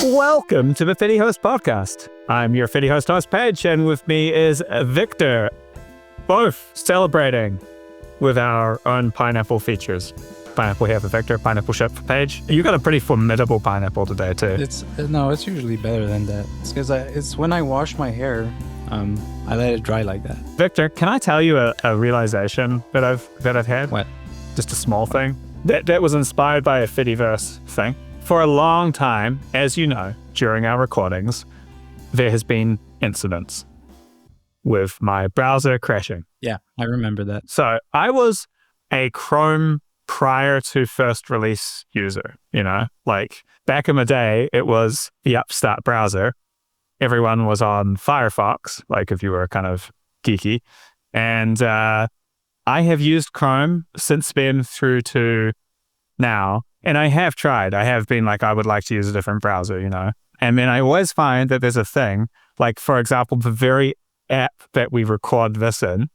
Welcome to the FediHost podcast. I'm your FediHost host, Paige, and with me is Victor, both celebrating with our own pineapple features. Pineapple here for Victor, pineapple ship for Paige. You got a pretty formidable pineapple today, too. It's usually better than that. It's because it's when I wash my hair, I let it dry like that. Victor, can I tell you a realization that I've had? What? Just a small thing. That was inspired by a Fediverse thing. For a long time, as you know, during our recordings, there has been incidents with my browser crashing. Yeah, I remember that. So I was a Chrome prior to first release user, like back in the day, it was the upstart browser. Everyone was on Firefox, like if you were kind of geeky. And I have used Chrome since then through to now. And I have tried. I have been like, I would like to use a different browser, And then I always find that there's a thing, like, for example, the very app that we record this in,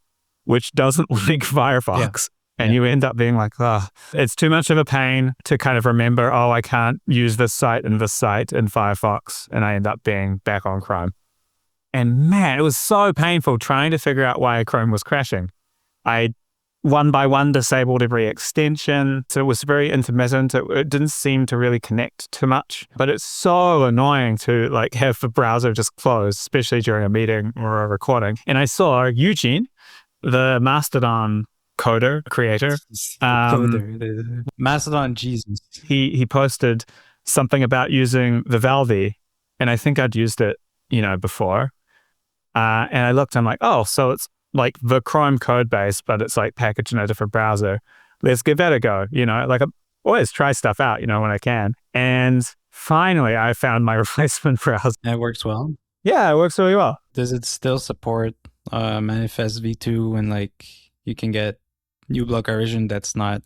which doesn't link Firefox. Yeah. And you end up being like, it's too much of a pain to kind of remember, I can't use this site and this site in Firefox. And I end up being back on Chrome. And man, it was so painful trying to figure out why Chrome was crashing. I one by one disabled every extension. So it was very intermittent. It didn't seem to really connect too much, but it's so annoying to like have the browser just close, especially during a meeting or a recording. And I saw Eugene, the Mastodon creator, the Mastodon Jesus. He posted something about using the Valve, and I think I'd used it, before. And I looked, I'm like, so it's like the Chrome code base, but it's like packaged in a different browser. Let's give that a go. Like I always try stuff out, when I can. And finally, I found my replacement browser. And it works well? Yeah, it works really well. Does it still support Manifest v2 and like you can get uBlock Origin that's not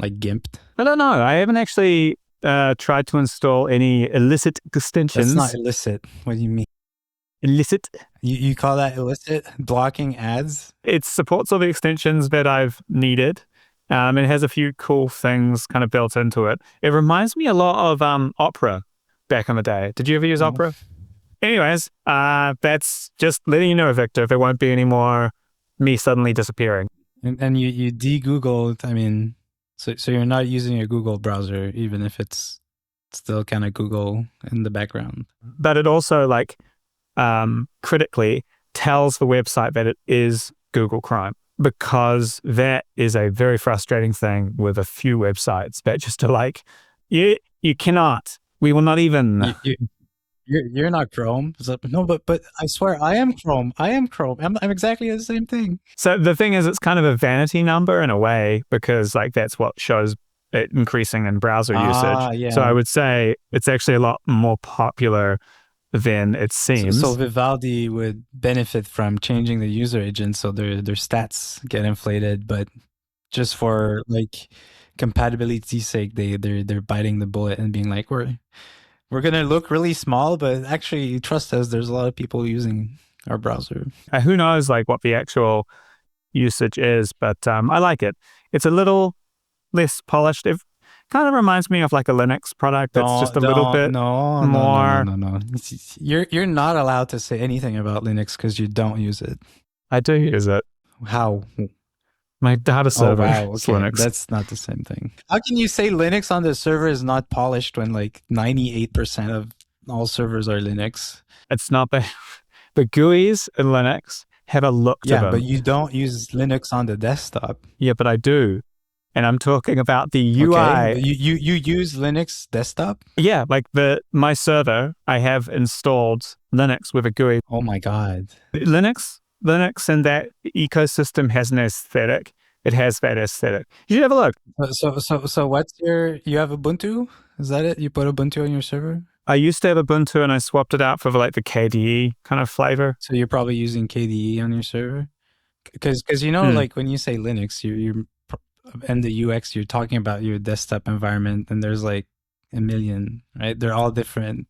like gimped? I don't know. I haven't actually tried to install any illicit extensions. That's not illicit. What do you mean? Illicit? You call that illicit? Blocking ads? It supports all the extensions that I've needed. It has a few cool things kind of built into it. It reminds me a lot of Opera back in the day. Did you ever use Opera? Anyways, that's just letting you know, Victor, there won't be any more me suddenly disappearing. And you de-Googled, so you're not using a Google browser, even if it's still kind of Google in the background. But it also critically tells the website that it is Google Chrome, because that is a very frustrating thing with a few websites that just are like, you cannot, we will not even. You're not Chrome. No, but I swear I am Chrome. I'm exactly the same thing. So the thing is, it's kind of a vanity number in a way, because like that's what shows it increasing in browser usage. Yeah. So I would say it's actually a lot more popular than it seems. So Vivaldi would benefit from changing the user agent so their stats get inflated, but just for like compatibility's sake, they're biting the bullet and being like, we're gonna look really small, but actually trust us, there's a lot of people using our browser. Who knows like what the actual usage is, but I like it. It's a little less polished. It kind of reminds me of like a Linux product that's just a little bit more. No. You're not allowed to say anything about Linux because you don't use it. I do use it. How? My data server is okay. Linux. That's not the same thing. How can you say Linux on the server is not polished when like 98% of all servers are Linux? It's not the GUIs in Linux have a look to them. Yeah, but you don't use Linux on the desktop. Yeah, but I do. And I'm talking about the UI. Okay. You use Linux desktop? Yeah, like my server, I have installed Linux with a GUI. Oh my God. Linux and that ecosystem has an aesthetic. It has that aesthetic. You should have a look. So what's you have Ubuntu? Is that it? You put Ubuntu on your server? I used to have Ubuntu and I swapped it out for like the KDE kind of flavor. So you're probably using KDE on your server? Because like when you say Linux, you're and the UX, you're talking about your desktop environment, and there's like a million, right? They're all different.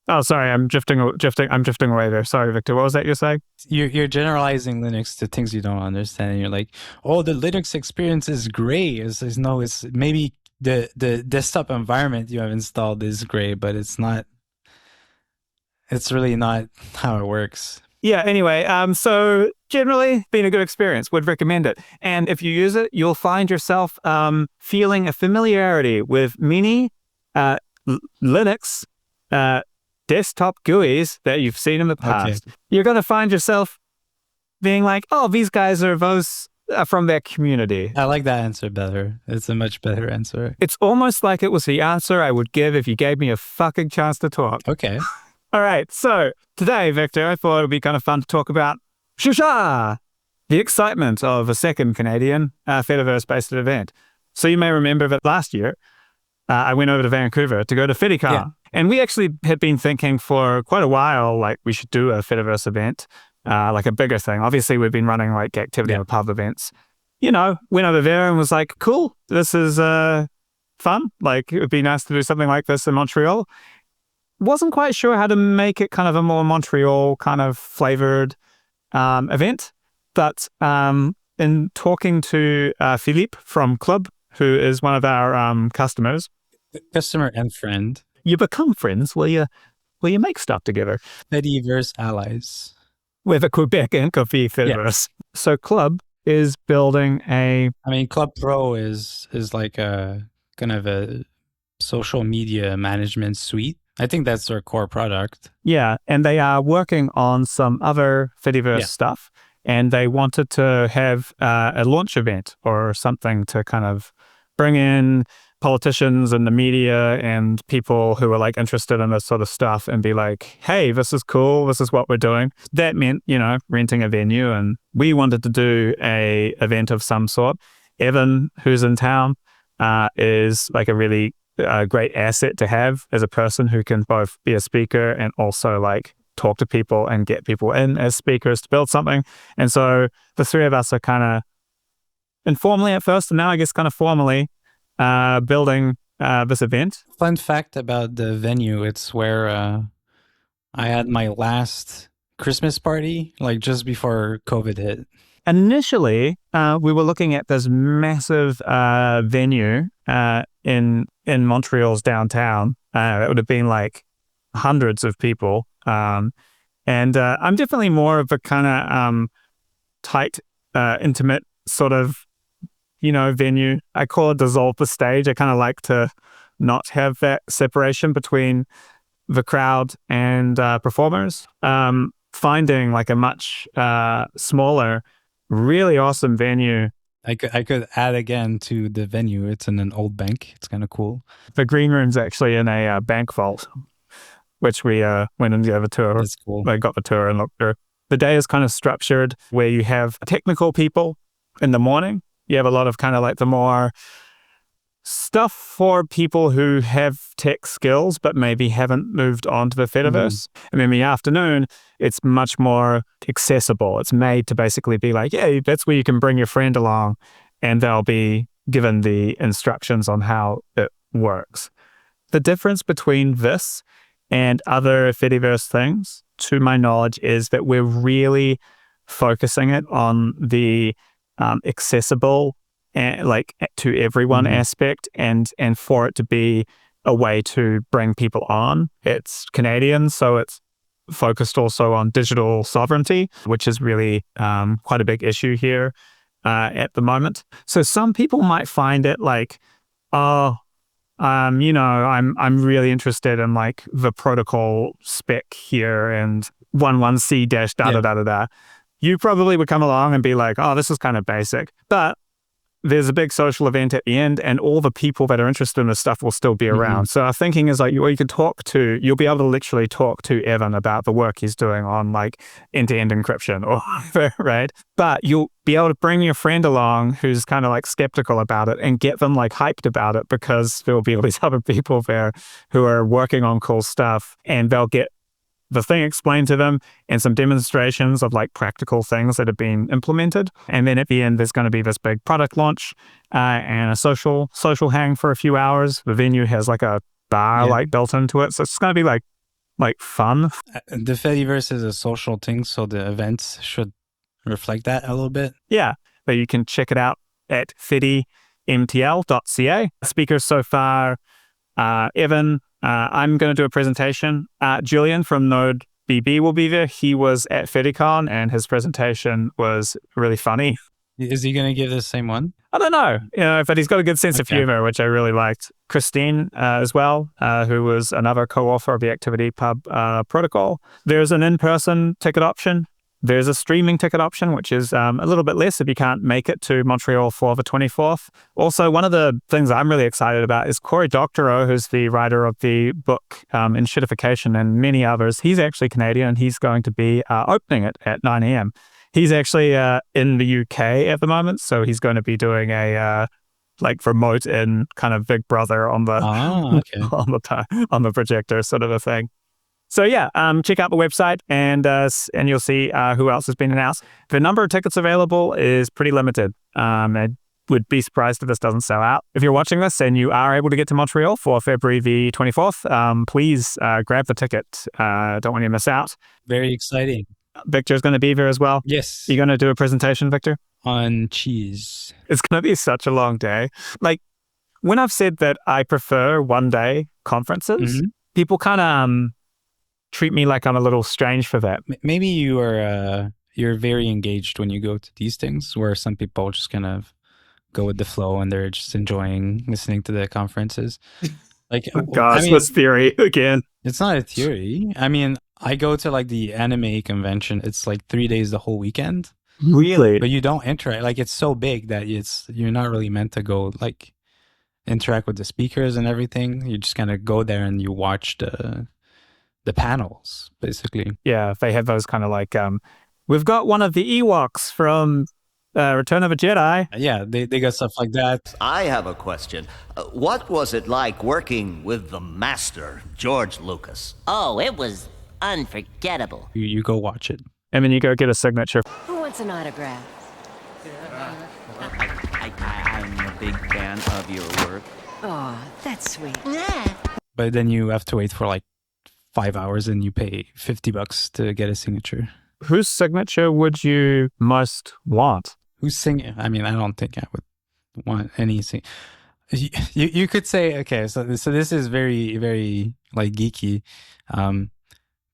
Oh, sorry, I'm drifting away there. Sorry, Victor. What was that you're saying? You're generalizing Linux to things you don't understand. And you're like, oh, the Linux experience is gray. It's maybe the desktop environment you have installed is great, but it's really not how it works. Yeah, anyway, so generally been a good experience. Would recommend it. And if you use it, you'll find yourself feeling a familiarity with many uh, Linux desktop GUIs that you've seen in the Okay. past. You're going to find yourself being like, oh, these guys are those from their community. I like that answer better. It's a much better answer. It's almost like it was the answer I would give if you gave me a fucking chance to talk. Okay. All right, so today, Victor, I thought it would be kind of fun to talk about Shusha, the excitement of a second Canadian Fediverse-based event. So you may remember that last year, I went over to Vancouver to go to FediCon. Yeah. And we actually had been thinking for quite a while, like we should do a Fediverse event, like a bigger thing. Obviously, we've been running like activity and pub events. You know, went over there and was like, cool, this is fun. Like, it would be nice to do something like this in Montreal. Wasn't quite sure how to make it kind of a more Montreal kind of flavored event. But in talking to Philippe from Club, who is one of our customers. Customer and friend. You become friends where you make stuff together. Fediverse allies. With a Quebec and Coffee Fediverse. Yeah. So Club is building Club Pro is like a kind of a social media management suite. I think that's their core product. Yeah, and they are working on some other Fediverse stuff, and they wanted to have a launch event or something to kind of bring in politicians and the media and people who are like interested in this sort of stuff and be like, hey, this is cool, this is what we're doing. That meant, you know, renting a venue, and we wanted to do a event of some sort. Evan, who's in town, is like a really great asset to have as a person who can both be a speaker and also like talk to people and get people in as speakers to build something. And so the three of us are kind of informally at first, and now I guess kind of formally building this event. Fun fact about the venue, it's where I had my last Christmas party, like just before COVID hit. Initially, we were looking at this massive venue in Montreal's downtown. It would have been like hundreds of people. And I'm definitely more of a kind of tight, intimate sort of, you know, venue. I call it dissolve the stage. I kind of like to not have that separation between the crowd and performers. Finding like a much smaller, really awesome venue. I could add again to the venue. It's in an old bank. It's kind of cool. The green room's actually in a bank vault, which we went and gave a tour. That's cool. I got the tour and looked through. The day is kind of structured where you have technical people in the morning. You have a lot of kind of like the more stuff for people who have tech skills but maybe haven't moved on to the Fediverse. And in the afternoon, it's much more accessible. It's made to basically be like, yeah, that's where you can bring your friend along and they'll be given the instructions on how it works. The difference between this and other Fediverse things, to my knowledge, is that we're really focusing it on the accessible and like to everyone aspect, and for it to be a way to bring people on. It's Canadian, so it's focused also on digital sovereignty, which is really quite a big issue here at the moment. So some people might find it like, oh, you know, I'm really interested in like the protocol spec here and 11c dash da da da da da. You probably would come along and be like, oh, this is kind of basic, but there's a big social event at the end and all the people that are interested in this stuff will still be around. So our thinking is like, you'll be able to literally talk to Evan about the work he's doing on like end-to-end encryption or whatever, right? But you'll be able to bring your friend along who's kind of like skeptical about it and get them like hyped about it, because there'll be all these other people there who are working on cool stuff, and they'll get the thing explained to them and some demonstrations of like practical things that have been implemented. And then at the end, there's going to be this big product launch and a social hang for a few hours. The venue has like a bar like built into it. So it's going to be like fun. The Fediverse is a social thing, so the events should reflect that a little bit. Yeah, but you can check it out at Fedi FediMTL.ca. Speakers so far, Evan, I'm going to do a presentation. Julian from Node BB will be there. He was at FediCon and his presentation was really funny. Is he going to give the same one? I don't know, but he's got a good sense of humor, which I really liked. Christine as well, who was another co-author of the Activity Pub protocol. There's an in-person ticket option. There's a streaming ticket option, which is a little bit less if you can't make it to Montreal for the 24th. Also, one of the things I'm really excited about is Cory Doctorow, who's the writer of the book Enshittification and many others. He's actually Canadian, and he's going to be opening it at 9 a.m. He's actually in the UK at the moment, so he's going to be doing a remote in kind of Big Brother on the on the projector sort of a thing. So yeah, check out the website and you'll see who else has been announced. The number of tickets available is pretty limited. I would be surprised if this doesn't sell out. If you're watching this and you are able to get to Montreal for February the 24th, please grab the ticket. Don't want you to miss out. Very exciting. Victor's going to be there as well. Yes. You're going to do a presentation, Victor? On cheese. It's going to be such a long day. Like, when I've said that I prefer one-day conferences, people kind of treat me like I'm a little strange for that. Maybe you're very engaged when you go to these things, where some people just kind of go with the flow and they're just enjoying listening to the conferences. Like, gosh, this theory again. It's not a theory. I mean, I go to like the anime convention. It's like 3 days the whole weekend. Really? But you don't interact. Like, it's so big that you're not really meant to go like interact with the speakers and everything. You just kind of go there and you watch the panels, basically. Yeah, they have those kind of like, we've got one of the Ewoks from Return of a Jedi. Yeah, they got stuff like that. I have a question. What was it like working with the master, George Lucas? Oh, it was unforgettable. You go watch it. And then you go get a signature. Who wants an autograph? I'm a big fan of your work. Oh, that's sweet. But then you have to wait for like 5 hours and you pay $50 to get a signature. Whose signature would you most want? Who's singing? I mean, I don't think I would want any sing. You could say, okay, so this is very, very like geeky.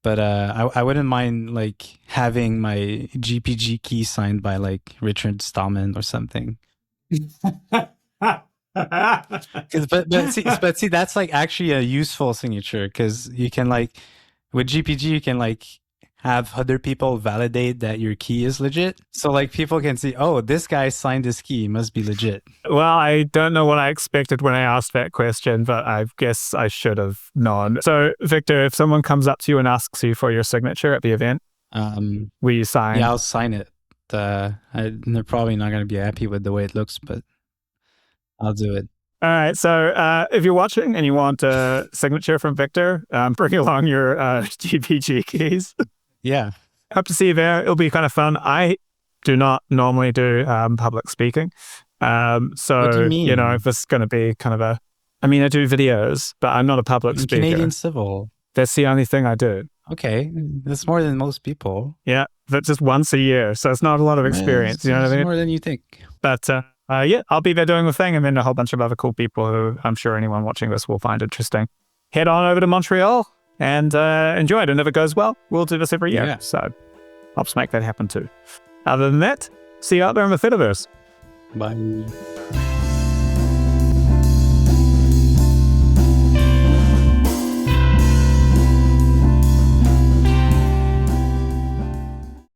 But I wouldn't mind like having my GPG key signed by like Richard Stallman or something. but see, that's like actually a useful signature, because you can like with GPG you can like have other people validate that your key is legit. So like people can see, oh, this guy signed his key, must be legit. Well, I don't know what I expected when I asked that question, but I guess I should have known. So Victor, if someone comes up to you and asks you for your signature at the event, will you sign? Yeah, I'll sign it. They're probably not going to be happy with the way it looks, but I'll do it. All right. So if you're watching and you want a signature from Victor, bring along your GPG keys. Yeah. Hope to see you there. It'll be kind of fun. I do not normally do public speaking. So, what do you mean? You know, this is going to be kind of I mean, I do videos, but I'm not a public speaker. Canadian civil. That's the only thing I do. Okay. That's more than most people. Yeah. But just once a year. So it's not a lot of experience. You know what I mean? More than you think. But yeah, I'll be there doing the thing, and then a whole bunch of other cool people who I'm sure anyone watching this will find interesting. Head on over to Montreal and enjoy it. And if it goes well, we'll do this every year. Yeah. So helps make that happen too. Other than that, see you out there in the Fediverse. Bye.